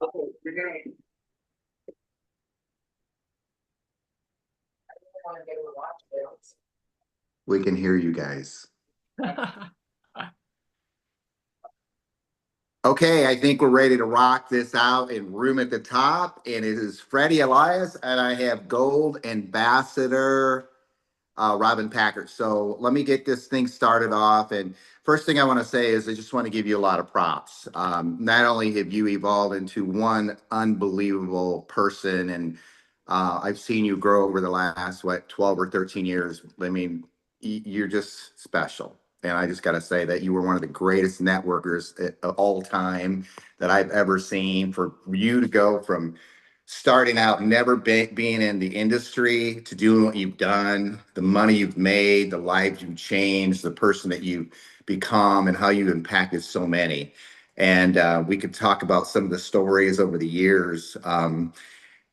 Oh, you're gonna. I want to get a watch bills. We can hear you guys. Okay, I think we're ready to rock this out in room at the top. And it is Freddy Elias, and I have Gold Ambassador Robin Packard. So let me get this thing started off. And first thing I want to say is I just want to give you a lot of props. Not only have you evolved into one unbelievable person, and I've seen you grow over the last, what, 12 or 13 years. I mean, you're just special. And I just got to say that you were one of the greatest networkers of all time that I've ever seen. For you to go from starting out, never being in the industry, to doing what you've done, the money you've made, the lives you've changed, the person that you've become, and how you've impacted so many. And we could talk about some of the stories over the years.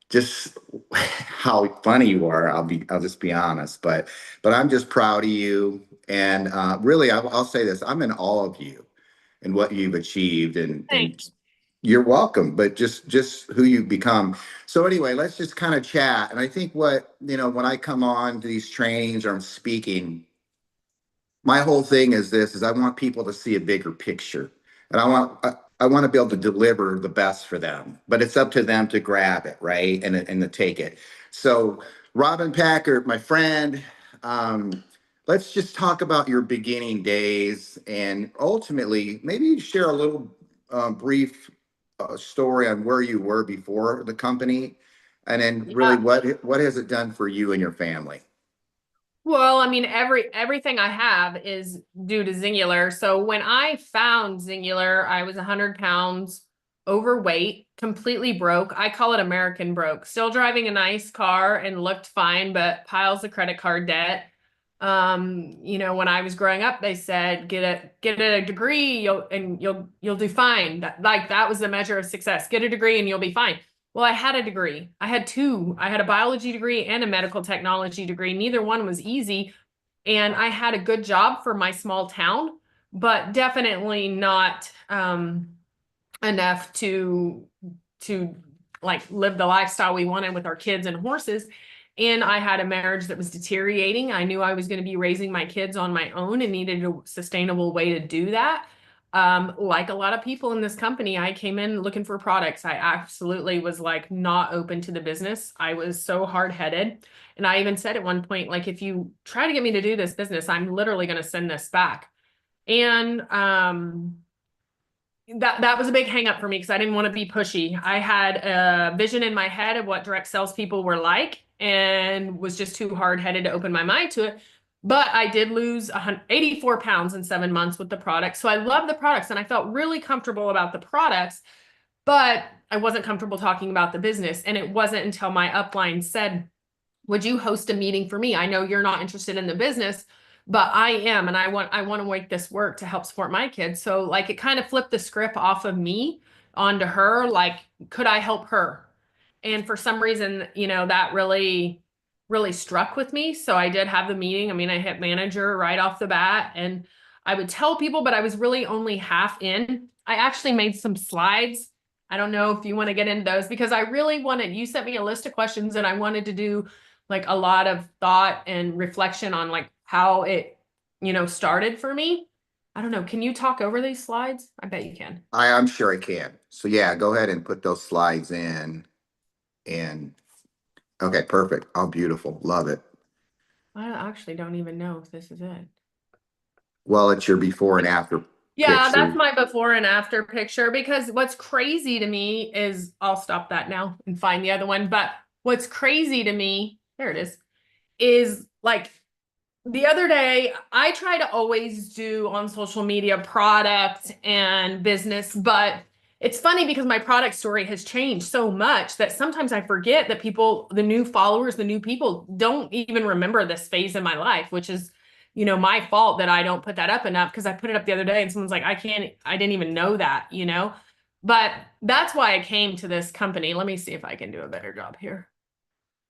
Just how funny you are. I'll just be honest, but I'm just proud of you. And really, I'll say this: I'm in awe of you and what you've achieved, and Thanks. you're welcome. But just who you've become. So anyway, let's just kind of chat. And I think what when I come on to these trainings or I'm speaking, my whole thing is this: is I want people to see a bigger picture, and I want to be able to deliver the best for them, but it's up to them to grab it, right, and to take it. So Robin Packard, my friend, let's just talk about your beginning days, and ultimately maybe share a little brief story on where you were before the company, and then really Yeah. what has it done for you and your family. Well, I mean, everything I have is due to Singular. So when I found Singular, I was 100 pounds overweight, completely broke. I call it American broke. Still driving a nice car and looked fine, but piles of credit card debt. When I was growing up, they said get a degree, you'll do fine. That was the measure of success. Get a degree and you'll be fine. Well, I had a degree. I had two. I had a biology degree and a medical technology degree. Neither one was easy. And I had a good job for my small town, but definitely not enough to like live the lifestyle we wanted with our kids and horses. And I had a marriage that was deteriorating. I knew I was going to be raising my kids on my own and needed a sustainable way to do that. Like a lot of people in this company, I came in looking for products. I absolutely was like not open to the business. I was so hard-headed. And I even said at one point, like, if you try to get me to do this business, I'm literally going to send this back. And that was a big hang up for me because I didn't want to be pushy. I had a vision in my head of what direct salespeople were like and was just too hard-headed to open my mind to it. But I did lose 84 pounds in 7 months with the products. So I love the products and I felt really comfortable about the products, but I wasn't comfortable talking about the business. And it wasn't until my upline said, would you host a meeting for me? I know you're not interested in the business, but I am, and I want to make this work to help support my kids. So like it kind of flipped the script off of me onto her. Like, could I help her? And for some reason, that really struck with me. So I did have the meeting. I mean, I hit manager right off the bat, and I would tell people, but I was really only half in. I actually made some slides. I don't know if you want to get into those because I really wanted, you sent me a list of questions and I wanted to do like a lot of thought and reflection on like how it, started for me. I don't know. Can you talk over these slides? I bet you can. I'm sure I can. So yeah, go ahead and put those slides in. And okay, perfect. Oh, beautiful. Love it. I actually don't even know if this is it. Well, it's your before and after Yeah, that's picture. my before and after picture because what's crazy to me is I'll stop that now and find the other one. But what's crazy to me, there it is like the other day, I try to always do on social media product and business, but it's funny because my product story has changed so much that sometimes I forget that people, the new followers, the new people don't even remember this phase in my life, which is, my fault that I don't put that up enough because I put it up the other day and someone's like, I didn't even know that. But that's why I came to this company. Let me see if I can do a better job here.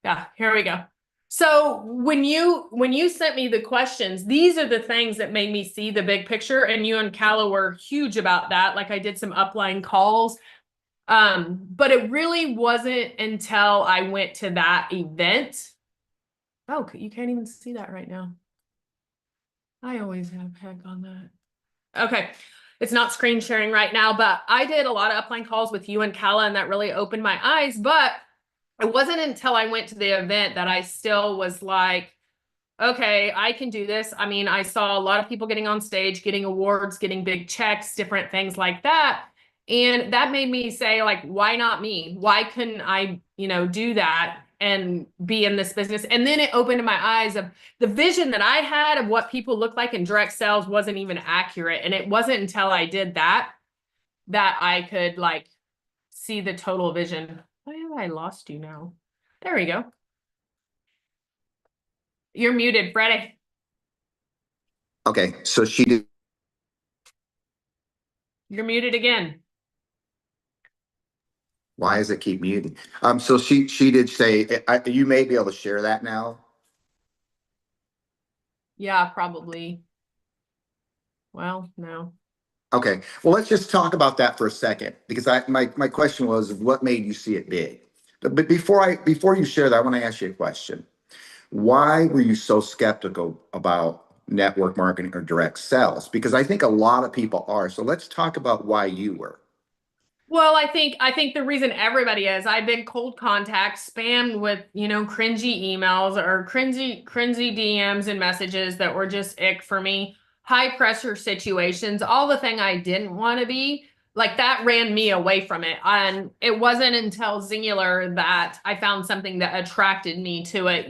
Yeah, here we go. So when you sent me the questions, these are the things that made me see the big picture. And you and Calla were huge about that. Like I did some upline calls. But it really wasn't until I went to that event. Oh, you can't even see that right now. I always have heck on that. Okay. It's not screen sharing right now, but I did a lot of upline calls with you and Kala, and that really opened my eyes. But it wasn't until I went to the event that I still was like, okay, I can do this. I mean, I saw a lot of people getting on stage, getting awards, getting big checks, different things like that. And that made me say, like, why not me? Why couldn't I, do that and be in this business? And then it opened my eyes of the vision that I had of what people look like in direct sales wasn't even accurate. And it wasn't until I did that I could like see the total vision. Why have I lost you now? There we go. You're muted, Freddy. Okay, so she did. You're muted again. Why does it keep muting? So she did say, you may be able to share that now. Yeah, probably. Well, no. Okay, well, let's just talk about that for a second, because my question was, what made you see it big? But before you share that, I want to ask you a question. Why were you so skeptical about network marketing or direct sales? Because I think a lot of people are. So let's talk about why you were. Well, I think the reason everybody is, I've been cold contact, spammed with, cringy emails or cringy DMs and messages that were just ick for me. High pressure situations, all the thing I didn't want to be, like that ran me away from it. And it wasn't until Singular that I found something that attracted me to it,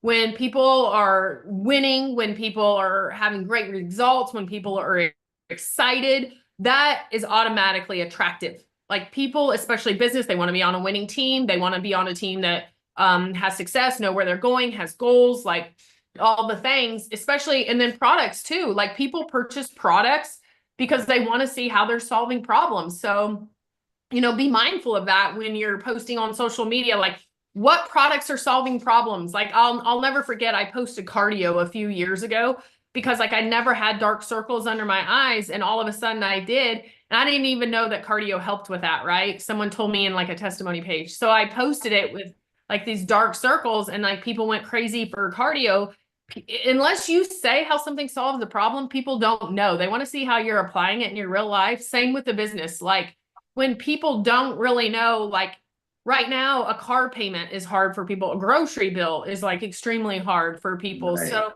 when people are winning, when people are having great results, when people are excited, that is automatically attractive. Like people, especially business, they want to be on a winning team. They want to be on a team that has success, know where they're going, has goals, like all the things, especially, and then products too. Like people purchase products because they want to see how they're solving problems. So, be mindful of that when you're posting on social media, like what products are solving problems. Like I'll never forget, I posted cardio a few years ago because like I never had dark circles under my eyes, and all of a sudden I did. And I didn't even know that cardio helped with that, right? Someone told me in like a testimony page. So I posted it with like these dark circles, and like people went crazy for cardio. Unless you say how something solves the problem, people don't know. They want to see how you're applying it in your real life. Same with the business. Like when people don't really know, like right now, a car payment is hard for people. A grocery bill is like extremely hard for people. Right. So,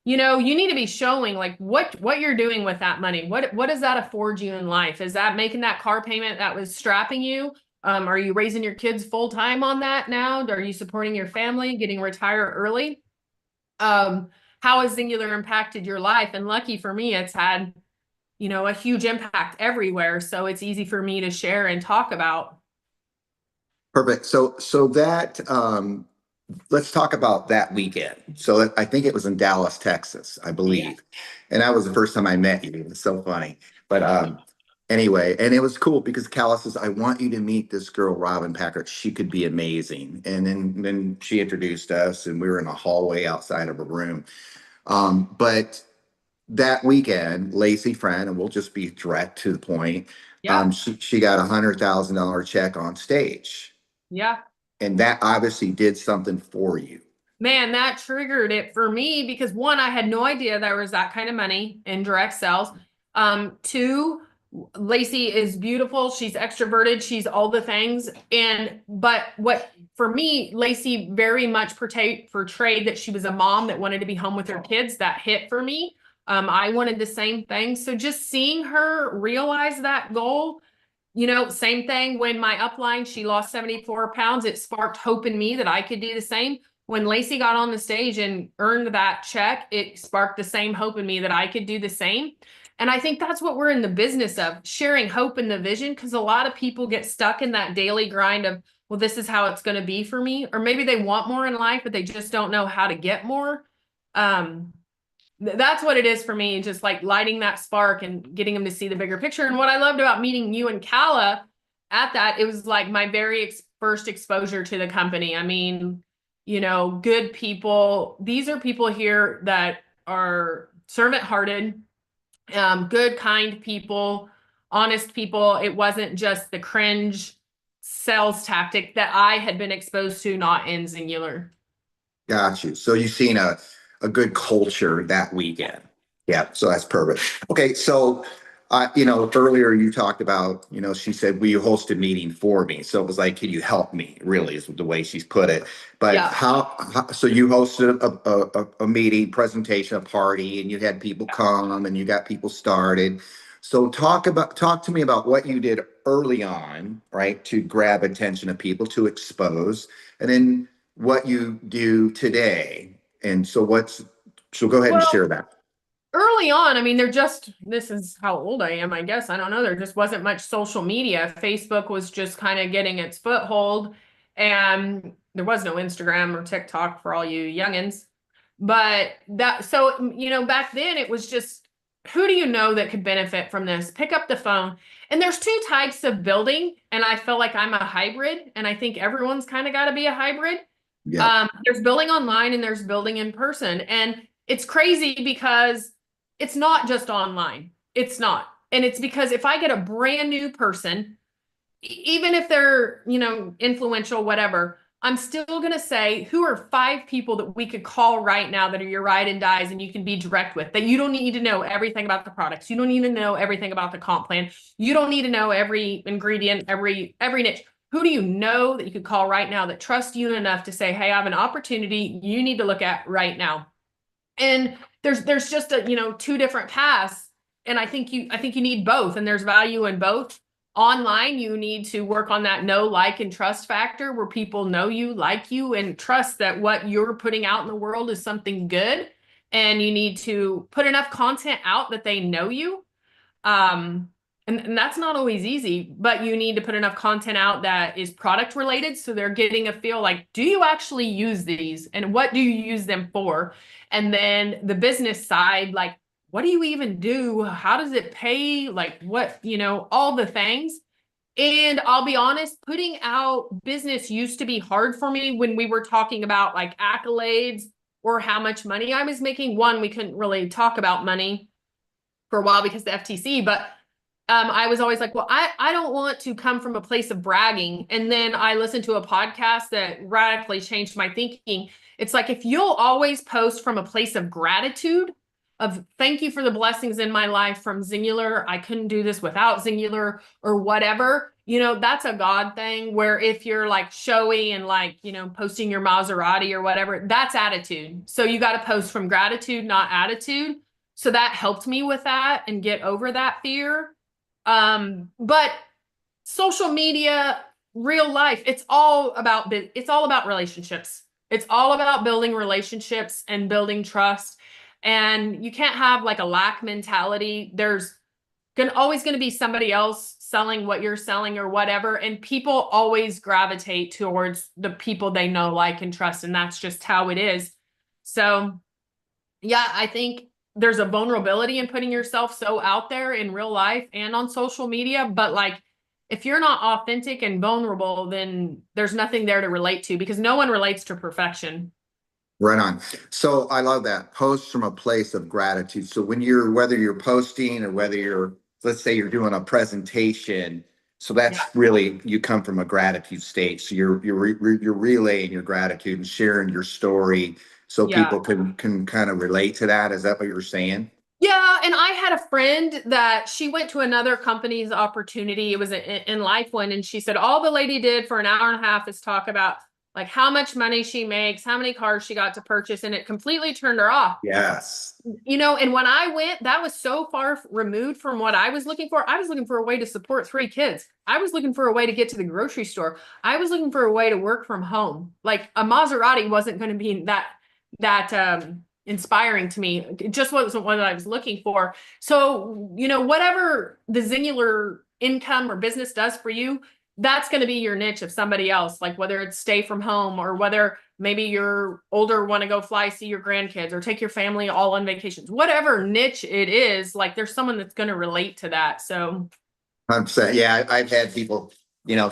you need to be showing like what you're doing with that money. What does that afford you in life? Is that making that car payment that was strapping you? Are you raising your kids full time on that now? Are you supporting your family, getting retired early? How has Singular impacted your life? And lucky for me, it's had a huge impact everywhere. So it's easy for me to share and talk about. Perfect. So that let's talk about that weekend. So I think it was in Dallas, Texas, I believe. Yeah. And that was the first time I met you. It was so funny. But anyway, and it was cool because Callis says, I want you to meet this girl, Robin Packard. She could be amazing. And then she introduced us, and we were in a hallway outside of a room. But that weekend, Lacey friend, and we'll just be direct to the point. Yeah. She got $100,000 check on stage. Yeah. And that obviously did something for you. Man, that triggered it for me because one, I had no idea there was that kind of money in direct sales. Two, Lacey is beautiful. She's extroverted. She's all the things. But what for me, Lacey very much portrayed that she was a mom that wanted to be home with her kids. That hit for me. I wanted the same thing. So just seeing her realize that goal, same thing when my upline, she lost 74 pounds. It sparked hope in me that I could do the same. When Lacey got on the stage and earned that check, it sparked the same hope in me that I could do the same. And I think that's what we're in the business of, sharing hope and the vision, because a lot of people get stuck in that daily grind of, well, this is how it's going to be for me. Or maybe they want more in life, but they just don't know how to get more. That's what it is for me, just like lighting that spark and getting them to see the bigger picture. And what I loved about meeting you and Kala at that, it was like my very first exposure to the company. I mean, good people. These are people here that are servant hearted, good, kind people, honest people. It wasn't just the cringe sales tactic that I had been exposed to, not in Singular. Got you. So you've seen a good culture that weekend. Yeah, so that's perfect. Okay, so earlier you talked about, she said, will you host a meeting for me? So it was like, can you help me? Really is the way she's put it. But Yeah. so you hosted a meeting, presentation, a party, and you had people come and you got people started. So talk to me about what you did early on, right, to grab attention of people, to expose, and then what you do today. And so go ahead and Well, share that. early on, I mean, this is how old I am, I guess. I don't know. There just wasn't much social media. Facebook was just kind of getting its foothold, and there was no Instagram or TikTok for all you youngins. But back then it was just, who do you know that could benefit from this? Pick up the phone. And there's two types of building, and I feel like I'm a hybrid, and I think everyone's kind of got to be a hybrid. Yeah. There's building online and there's building in person. And it's crazy because it's not just online. It's not. And it's because if I get a brand new person, even if they're, influential, whatever, I'm still going to say, who are 5 people that we could call right now that are your ride and dies and you can be direct with, that you don't need to know everything about the products. You don't need to know everything about the comp plan. You don't need to know every ingredient, every niche. Who do you know that you could call right now that trusts you enough to say, hey, I have an opportunity you need to look at right now? And there's just two different paths. And I think you need both, and there's value in both. Online, you need to work on that know, like, and trust factor where people know you, like you, and trust that what you're putting out in the world is something good. And you need to put enough content out that they know you. And that's not always easy, but you need to put enough content out that is product related. So they're getting a feel like, do you actually use these? And what do you use them for? And then the business side, like, what do you even do? How does it pay? Like what, all the things. And I'll be honest, putting out business used to be hard for me when we were talking about like accolades or how much money I was making. One, we couldn't really talk about money for a while because the FTC, but I was always like, well, I don't want to come from a place of bragging. And then I listened to a podcast that radically changed my thinking. It's like, if you'll always post from a place of gratitude, of thank you for the blessings in my life from Singular, I couldn't do this without Singular, or whatever, that's a God thing. Where if you're like showy and like, posting your Maserati or whatever, that's attitude. So you got to post from gratitude, not attitude. So that helped me with that and get over that fear. But social media, real life, it's all about relationships. It's all about building relationships and building trust. And you can't have like a lack mentality. There's always going to be somebody else selling what you're selling or whatever. And people always gravitate towards the people they know, like, and trust. And that's just how it is. So yeah, I think there's a vulnerability in putting yourself so out there in real life and on social media. But like, if you're not authentic and vulnerable, then there's nothing there to relate to, because no one relates to perfection. Right on. So I love that. Post from a place of gratitude. So whether you're posting or whether let's say you're doing a presentation, so that's really, you come from a gratitude state. So you're relaying your gratitude and sharing your story so people can kind of relate to that. Is that what you're saying? Yeah. And I had a friend that she went to another company's opportunity. It was in Lifeline. And she said, all the lady did for an hour and a half is talk about like how much money she makes, how many cars she got to purchase. And it completely turned her off. Yes. And when I went, that was so far removed from what I was looking for. I was looking for a way to support 3 kids. I was looking for a way to get to the grocery store. I was looking for a way to work from home. Like a Maserati wasn't going to be that inspiring to me. It just wasn't what I was looking for. So, whatever the Singular income or business does for you, that's going to be your niche of somebody else. Like whether it's stay from home, or whether maybe you're older, want to go fly, see your grandkids, or take your family all on vacations, whatever niche it is, like there's someone that's going to relate to that. So 100%. Yeah, I've had people,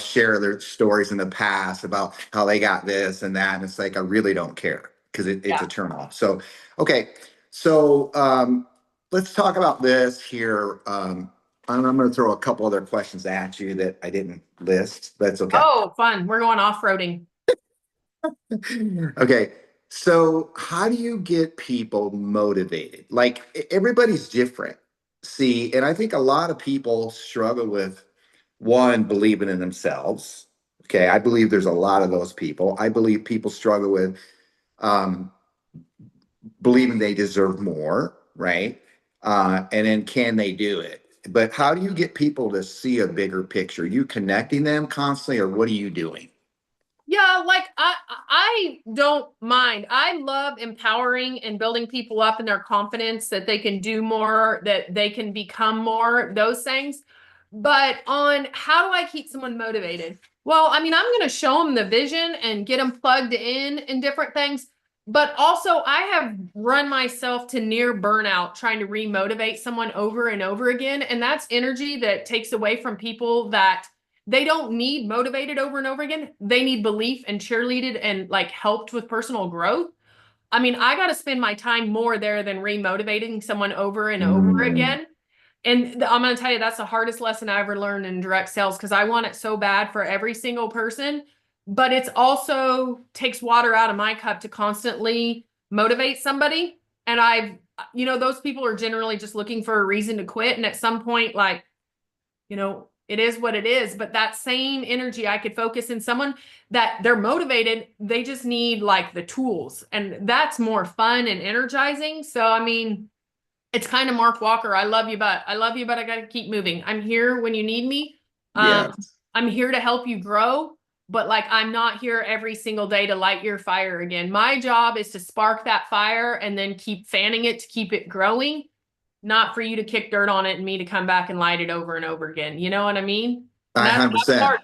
share their stories in the past about how they got this and that. And it's like, I really don't care, because it's a turn off. So, okay. So let's talk about this here. I'm going to throw a couple other questions at you that I didn't list. That's okay. Oh, fun. We're going off-roading. Okay. So how do you get people motivated? Like everybody's different. See, and I think a lot of people struggle with one, believing in themselves. Okay. I believe there's a lot of those people. I believe people struggle with um, believing they deserve more, right? And then can they do it? But how do you get people to see a bigger picture? Are you connecting them constantly, or what are you doing? Yeah, like I don't mind. I love empowering and building people up in their confidence that they can do more, that they can become more, those things. But on how do I keep someone motivated? Well, I mean, I'm going to show them the vision and get them plugged in different things. But also, I have run myself to near burnout trying to remotivate someone over and over again. And that's energy that takes away from people that they don't need motivated over and over again. They need belief and cheerleaded and like helped with personal growth. I mean, I got to spend my time more there than remotivating someone over and over Mm, again. And I'm going to tell you, that's the hardest lesson I ever learned in direct sales because I want it so bad for every single person. But it's also takes water out of my cup to constantly motivate somebody. And those people are generally just looking for a reason to quit. And at some point, like, it is what it is, but that same energy I could focus in someone that they're motivated. They just need like the tools, and that's more fun and energizing. So, I mean, it's kind of Mark Walker. I love you, but I got to keep moving. I'm here when you need me. yeah. I'm here to help you grow, but like, I'm not here every single day to light your fire again. My job is to spark that fire and then keep fanning it to keep it growing, not for you to kick dirt on it and me to come back and light it over and over again. You know what I mean? And that's 100%. hard.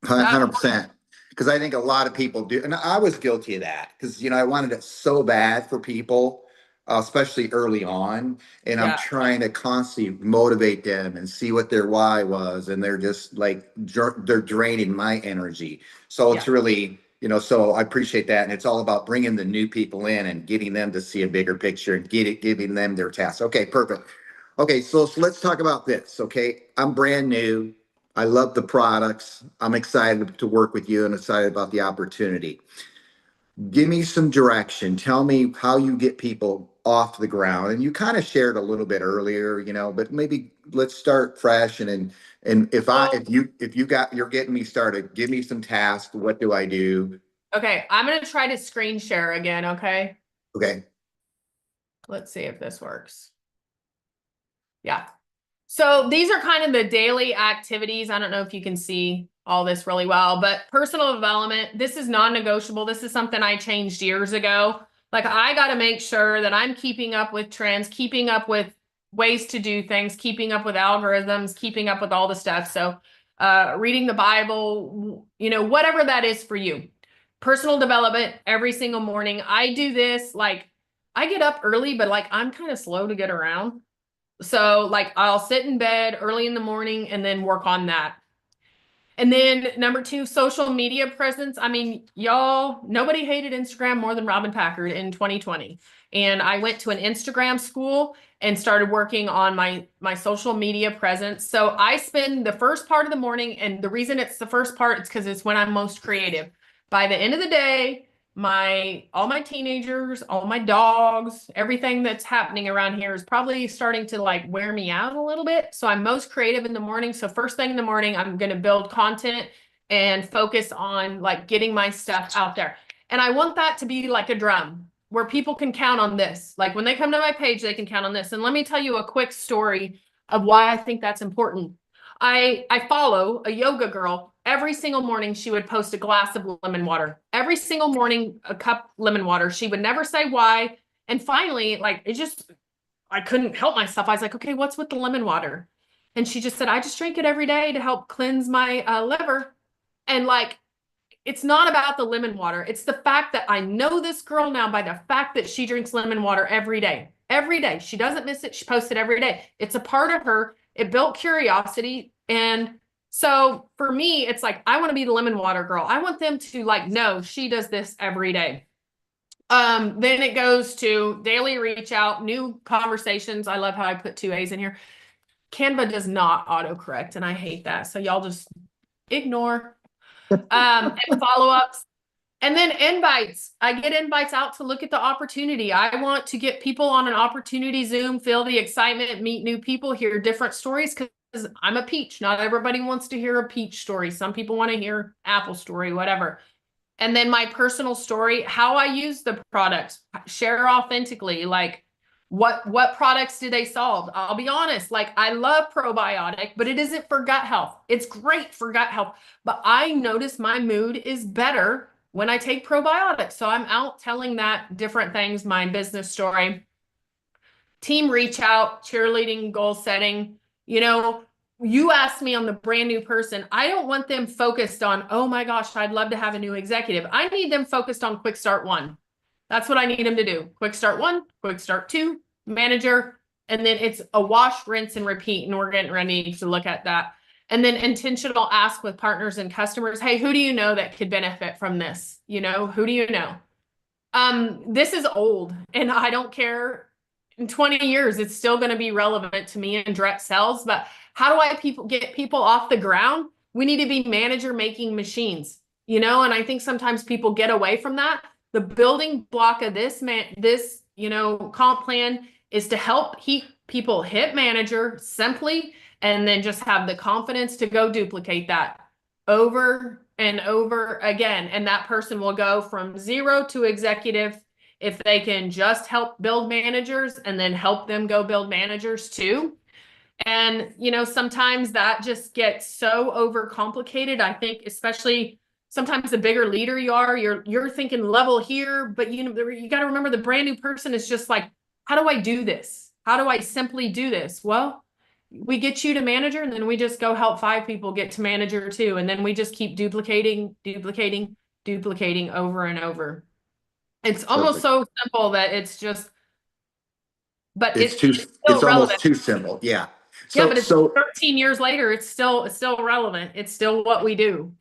That's 100%. Because I think a lot of people do, and I was guilty of that because I wanted it so bad for people, especially early on, and I'm yeah, trying to constantly motivate them and see what their why was, and they're just like they're draining my energy. So yeah. it's really, so I appreciate that, and it's all about bringing the new people in and getting them to see a bigger picture and giving them their tasks. Okay, perfect. Okay, so let's talk about this. Okay, I'm brand new. I love the products. I'm excited to work with you and excited about the opportunity. Give me some direction. Tell me how you get people off the ground. And you kind of shared a little bit earlier, but maybe let's start fresh and you're getting me started, give me some tasks. What do I do? Okay, I'm gonna try to screen share again. Okay, Okay. let's see if this works. Yeah. So these are kind of the daily activities. I don't know if you can see all this really well, but personal development, this is non-negotiable. This is something I changed years ago. Like, I got to make sure that I'm keeping up with trends, keeping up with ways to do things, keeping up with algorithms, keeping up with all the stuff. So reading the Bible, whatever that is for you. Personal development every single morning. I do this, like, I get up early, but like, I'm kind of slow to get around. So like, I'll sit in bed early in the morning and then work on that. And then number two, social media presence. I mean, y'all, nobody hated Instagram more than Robin Packard in 2020. And I went to an Instagram school and started working on my social media presence. So I spend the first part of the morning, and the reason it's the first part is because it's when I'm most creative. By the end of the day, all my teenagers, all my dogs, everything that's happening around here is probably starting to like wear me out a little bit. So I'm most creative in the morning. So first thing in the morning, I'm going to build content and focus on like getting my stuff out there. And I want that to be like a drum where people can count on this. Like, when they come to my page, they can count on this. And let me tell you a quick story of why I think that's important. I follow a yoga girl. Every single morning, she would post a glass of lemon water. Every single morning, a cup lemon water. She would never say why. And finally, like, I couldn't help myself. I was like, okay, what's with the lemon water? And she just said, I just drink it every day to help cleanse my liver. And like, it's not about the lemon water. It's the fact that I know this girl now by the fact that she drinks lemon water every day. Every day. She doesn't miss it. She posts it every day. It's a part of her. It built curiosity. And so for me, it's like, I want to be the lemon water girl. I want them to like, know she does this every day. Then it goes to daily reach out, new conversations. I love how I put 2 A's in here. Canva does not autocorrect, and I hate that. So y'all just ignore. And follow-ups. And then invites. I get invites out to look at the opportunity. I want to get people on an opportunity Zoom, feel the excitement, meet new people, hear different stories, because I'm a peach. Not everybody wants to hear a peach story. Some people want to hear apple story, whatever. And then my personal story, how I use the products, share authentically, like what products do they solve? I'll be honest, like I love probiotic, but it isn't for gut health. It's great for gut health, but I notice my mood is better when I take probiotics. So I'm out telling that different things, my business story, team reach out, cheerleading, goal setting. You know, you asked me on the brand new person, I don't want them focused on, oh my gosh, I'd love to have a new executive. I need them focused on quick start 1. That's what I need them to do. Quick start 1, quick start 2, manager, and then it's a wash, rinse, and repeat. And we're getting ready to look at that. And then intentional ask with partners and customers. Hey, who do you know that could benefit from this? You know, who do you know? This is old, and I don't care. In 20 years, it's still going to be relevant to me in direct sales. But how do I get people off the ground? We need to be manager making machines, you know, and I think sometimes people get away from that. The building block of this comp plan is to help people hit manager simply, and then just have the confidence to go duplicate that over and over again. And that person will go from 0 to executive if they can just help build managers and then help them go build managers too. And, you know, sometimes that just gets so overcomplicated. I think, especially sometimes the bigger leader you are, you're thinking level here, but you got to remember the brand new person is just like, how do I do this? How do I simply do this? Well, we get you to manager, and then we just go help 5 people get to manager too. And then we just keep duplicating over and over. It's almost so simple that it's just, but it's still it's relevant. almost too simple. Yeah. Yeah, but it's 13 years later, it's still relevant. It's still what we do.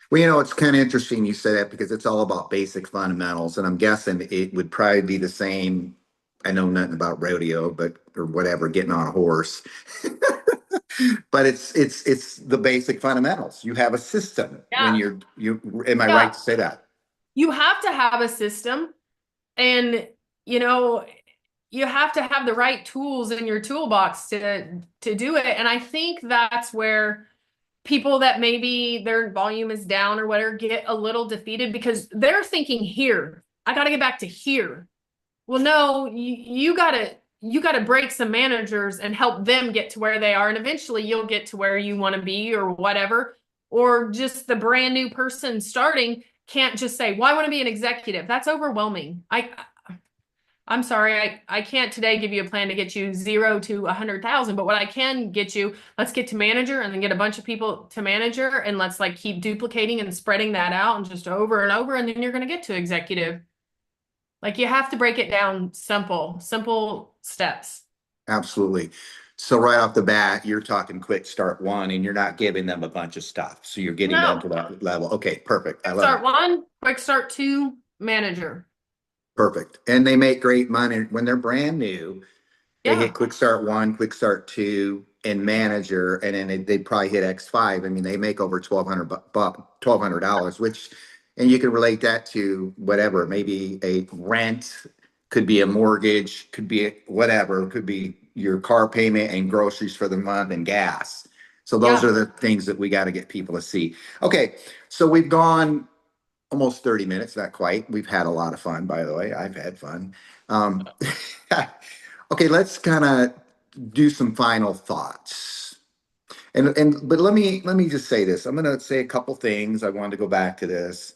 Well, you know, it's kind of interesting you say that, because it's all about basic fundamentals, and I'm guessing it would probably be the same. I know nothing about rodeo, or whatever, getting on a horse. But it's the basic fundamentals. You have a system when am I right to say that? You have to have a system, and you know, you have to have the right tools in your toolbox to do it. And I think that's where people that maybe their volume is down or whatever get a little defeated, because they're thinking here, I got to get back to here. Well, no, you gotta break some managers and help them get to where they are. And eventually you'll get to where you want to be or whatever. Or just the brand new person starting can't just say, well, I want to be an executive. That's overwhelming. I'm sorry, I can't today give you a plan to get you 0 to 100,000, but what I can get you, let's get to manager and then get a bunch of people to manager, and let's like keep duplicating and spreading that out and just over and over, and then you're going to get to executive. Like, you have to break it down simple steps. Absolutely. So right off the bat, you're talking quick start 1, and you're not giving them a bunch of stuff. So you're getting them to that level. Okay, perfect. Quick start 1, quick start 2, manager. Perfect. And they make great money when they're brand new. They hit quick start 1, quick start 2, and manager, and then they probably hit X5. I mean, they make over $1,200, which, and you can relate that to whatever, maybe a rent, could be a mortgage, could be whatever, could be your car payment and groceries for the month and gas. So those are the things that we got to get people to see. Okay, so we've gone almost 30 minutes, not quite. We've had a lot of fun, by the way. I've had fun. Okay, let's kind of do some final thoughts. But let me just say this. I'm going to say a couple things. I wanted to go back to this,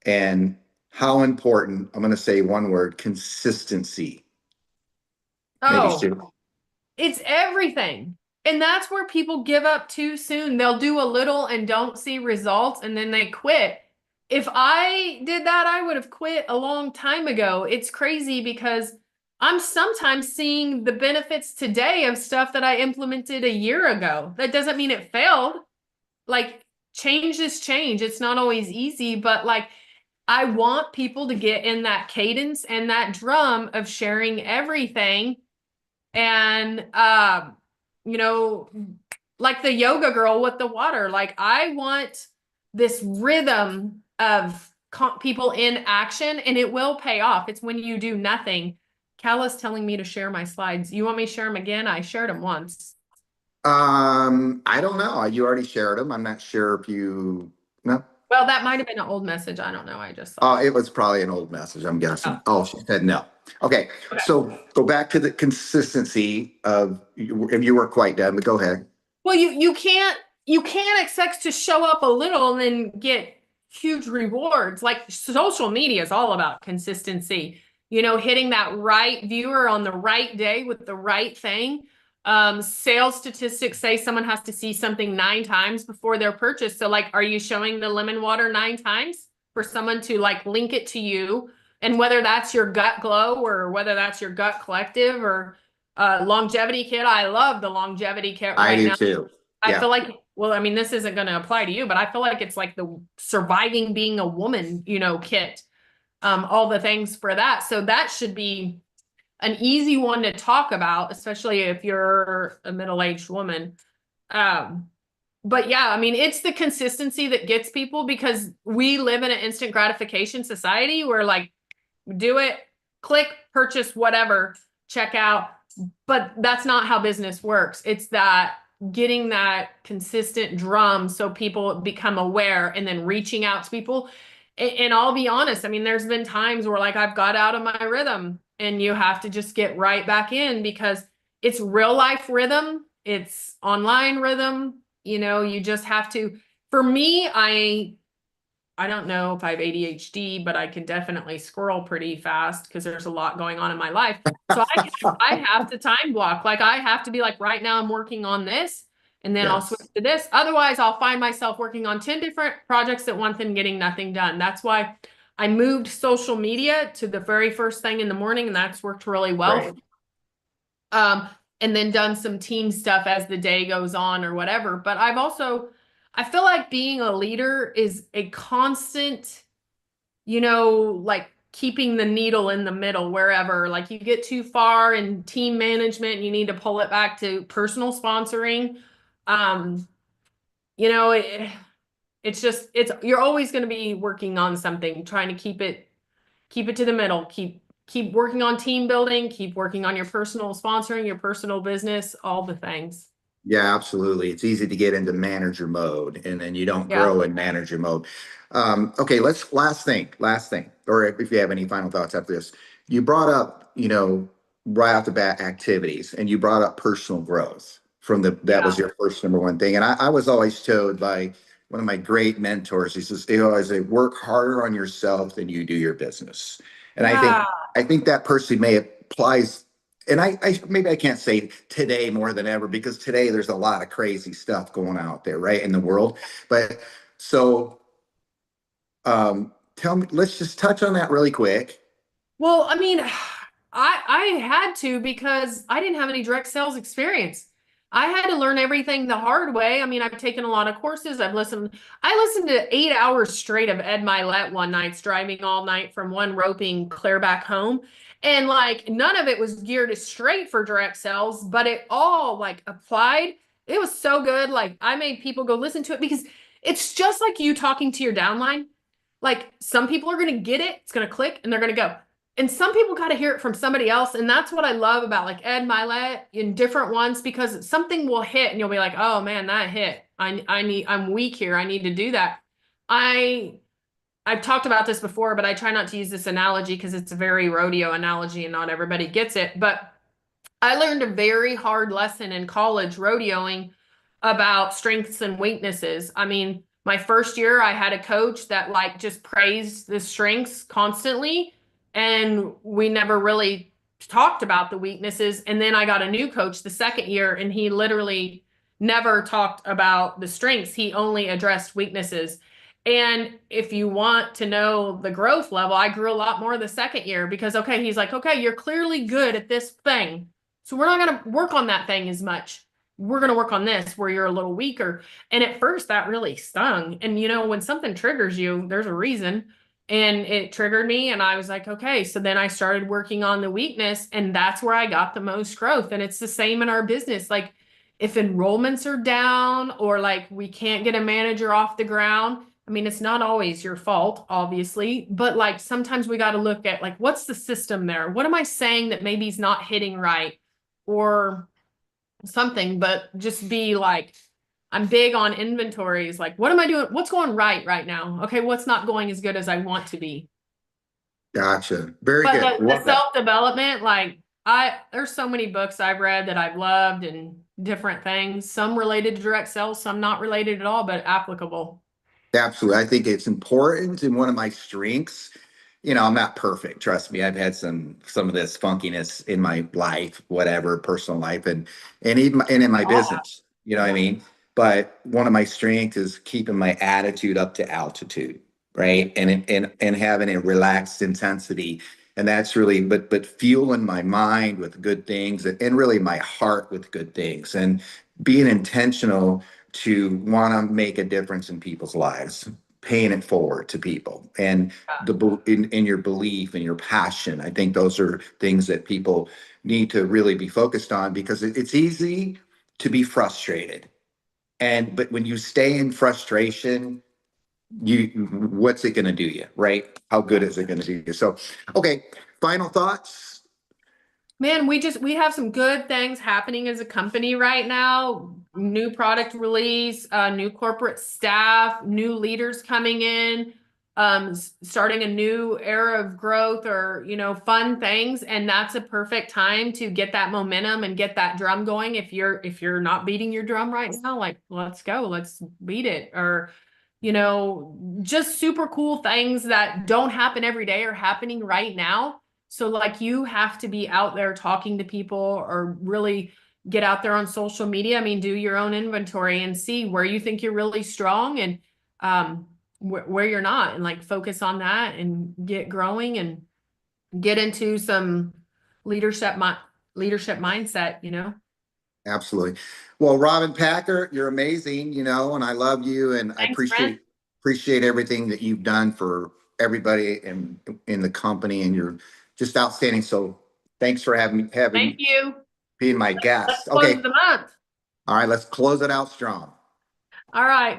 and how important. I'm going to say one word: consistency. Oh, it's everything. And that's where people give up too soon. They'll do a little and don't see results, and then they quit. If I did that, I would have quit a long time ago. It's crazy because I'm sometimes seeing the benefits today of stuff that I implemented a year ago. That doesn't mean it failed. Like, change is change. It's not always easy, but like, I want people to get in that cadence and that drum of sharing everything. And like the yoga girl with the water. Like I want this rhythm of people in action, and it will pay off. It's when you do nothing. Callie's telling me to share my slides. You want me to share them again? I shared them once. I don't know. You already shared them. I'm not sure if you, no. Well, that might have been an old message. I don't know. I just saw Oh, it was probably an old message, I'm guessing. Oh, she said no. Okay, Okay. so go back to the consistency of, if you were quite done, but go ahead. Well, you can't expect to show up a little and then get huge rewards. Like social media is all about consistency. Hitting that right viewer on the right day with the right thing. Sales statistics say someone has to see something 9 times before their purchase. So like, are you showing the lemon water 9 times for someone to like link it to you? And whether that's your gut glow or whether that's your gut collective or longevity kit. I love the longevity kit I right do now. too. I Yeah. feel like, well, I mean, this isn't going to apply to you, but I feel like it's like the surviving being a woman, kit, all the things for that. So that should be an easy one to talk about, especially if you're a middle-aged woman. But yeah, I mean, it's the consistency that gets people because we live in an instant gratification society where like, do it, click, purchase, whatever, check out. But that's not how business works. It's that getting that consistent drum so people become aware and then reaching out to people. And I'll be honest, I mean, there's been times where like I've got out of my rhythm and you have to just get right back in because it's real life rhythm. It's online rhythm. You just have to, for me, I don't know if I have ADHD, but I can definitely scroll pretty fast because there's a lot going on in my life. So I have to time block. Like I have to be like, right now I'm working on this and then I'll Yes. switch to this. Otherwise, I'll find myself working on 10 different projects at once and getting nothing done. That's why I moved social media to the very first thing in the morning, and that's worked really well. Right. And then done some team stuff as the day goes on or whatever. But I feel like being a leader is a constant, like keeping the needle in the middle wherever, like you get too far in team management, you need to pull it back to personal sponsoring. Um, it's you're always going to be working on something, trying to keep it to the middle, keep working on team building, keep working on your personal sponsoring, your personal business, all the things. Yeah, absolutely. It's easy to get into manager mode and then you don't Yeah. grow in manager mode. Okay, last thing, or if you have any final thoughts after this, you brought up, right off the bat activities and you brought up personal growth that was your first number one thing. And I was always told by one of my great mentors, he says, I say, work harder on yourself than you do your business. And Yeah. I think that personally may applies. And maybe I can't say today more than ever because today there's a lot of crazy stuff going out there, right, in the world. But so tell me, let's just touch on that really quick. Well, I mean, I had to because I didn't have any direct sales experience. I had to learn everything the hard way. I mean, I've taken a lot of courses. I listened to 8 hours straight of Ed Milet one night, driving all night from one roping clear back home. And like none of it was geared straight for direct sales, but it all like applied. It was so good. Like I made people go listen to it because it's just like you talking to your downline. Like some people are going to get it, it's going to click and they're going to go. And some people got to hear it from somebody else. And that's what I love about like Ed Milet in different ones, because something will hit and you'll be like, oh man, that hit. I'm weak here. I need to do that. I've talked about this before, but I try not to use this analogy because it's a very rodeo analogy and not everybody gets it. But I learned a very hard lesson in college rodeoing about strengths and weaknesses. I mean, my first year, I had a coach that like just praised the strengths constantly, and we never really talked about the weaknesses. And then I got a new coach the second year, and he literally never talked about the strengths. He only addressed weaknesses. And if you want to know the growth level, I grew a lot more the second year because, okay, he's like, okay, you're clearly good at this thing. So we're not going to work on that thing as much. We're going to work on this where you're a little weaker. And at first that really stung. And when something triggers you, there's a reason. And it triggered me. And I was like, okay. So then I started working on the weakness, and that's where I got the most growth. And it's the same in our business. Like if enrollments are down or like we can't get a manager off the ground, I mean, it's not always your fault, obviously, but like sometimes we got to look at like, what's the system there? What am I saying that maybe is not hitting right or something, but just be like, I'm big on inventories. Like, what am I doing? What's going right now? Okay, what's not going as good as I want to be? Gotcha. Very But good. the Love that. self-development, like there's so many books I've read that I've loved and different things, some related to direct sales, some not related at all, but applicable. Absolutely. I think it's important and one of my strengths. You know, I'm not perfect. Trust me. I've had some of this funkiness in my life, whatever, personal life and even and in my business. You know what I mean? But one of my strengths is keeping my attitude up to altitude, right? And having a relaxed intensity. And that's really but fueling my mind with good things and really my heart with good things and being intentional to want to make a difference in people's lives, paying it forward to people, and in your belief and your passion. I think those are things that people need to really be focused on because it's easy to be frustrated, but when you stay in frustration, you what's it going to do you, right? How good is it going to do you? So, okay, final thoughts. Man, we have some good things happening as a company right now. New product release, new corporate staff, new leaders coming in, starting a new era of growth or, fun things. And that's a perfect time to get that momentum and get that drum going. If you're not beating your drum right now, like, let's go, let's beat it. Or, just super cool things that don't happen every day are happening right now. So like you have to be out there talking to people or really get out there on social media. I mean, do your own inventory and see where you think you're really strong and where you're not, and like focus on that and get growing and get into some leadership mindset. Absolutely. Well, Robin Packard, you're amazing, and I love you and I Thanks, Brent. appreciate everything that you've done for everybody in the company, and you're just outstanding. So thanks for Thank you. being my Let's guest. close Okay. the month. All right, let's close it out strong. All right.